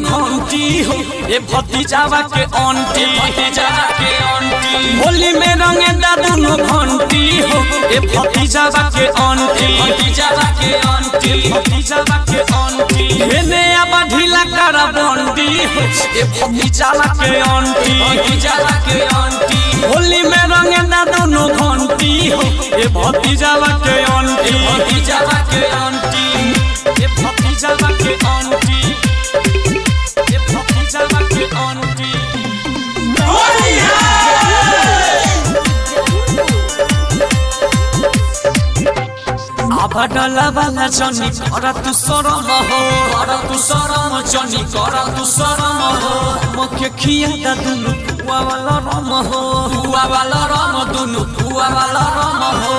घंटी हो ए भतीजावा के आंटी होली में रंगे दा दोनों घंटी हो ए भतीजावा के आंटी हेने अब ढीला कर बंडी हो ए भतीजावा के आंटी होली में रंगे दा दोनों घंटी हो ए भतीजावा के आंटी डला वाला जनी करा तू शरम हो जनी करा तू शरम हो मके खिया दा दुनु पुआ वाला रम हो दुनु पुआ वाला रम हो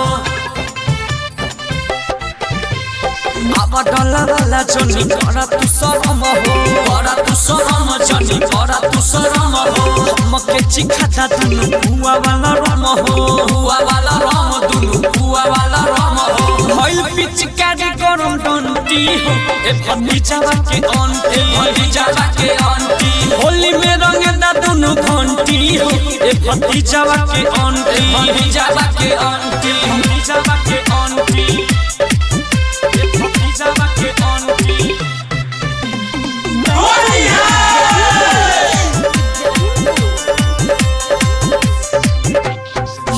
डला वाला जनी करा तू शरम हो जनी करा तू शरम हो मके चिखा दा दुनु पुआ वाला रम हो दुनु पुआ वाला रम हो भइल पिचकारी गरम डंटी हो ए भतीजावा के आंटी होली में रंगे दा दोनों घंटी हो ए भतीजावा के आंटी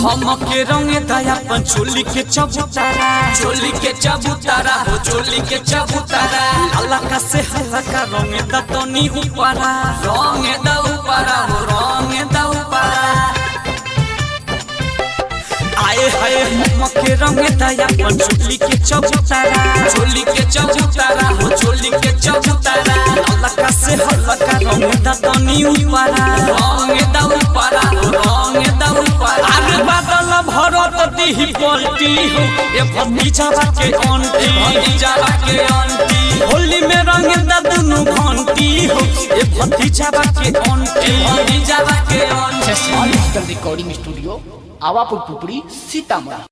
हमके रंगे दया अपन चोली के चबूतारा हो चोली के चबूतारा हल्का से हल्का रंगे दा तनी ऊपरा हो रंगे दा ऊपरा आए हाय हमके रंगे दया अपन चोली के चबूतारा हो चोली के चबूतारा हल्का से हल्का रंगे दा तनी ऊपरा हो रंगे दा ऊपरा आगे बादल भरत दी पलटी हो ए भतीजावा के आंटी होली में रंगे दा दोनों घंटी हो ए भतीजावा के aunty recording studio Awapur Pupri Sitamarhi.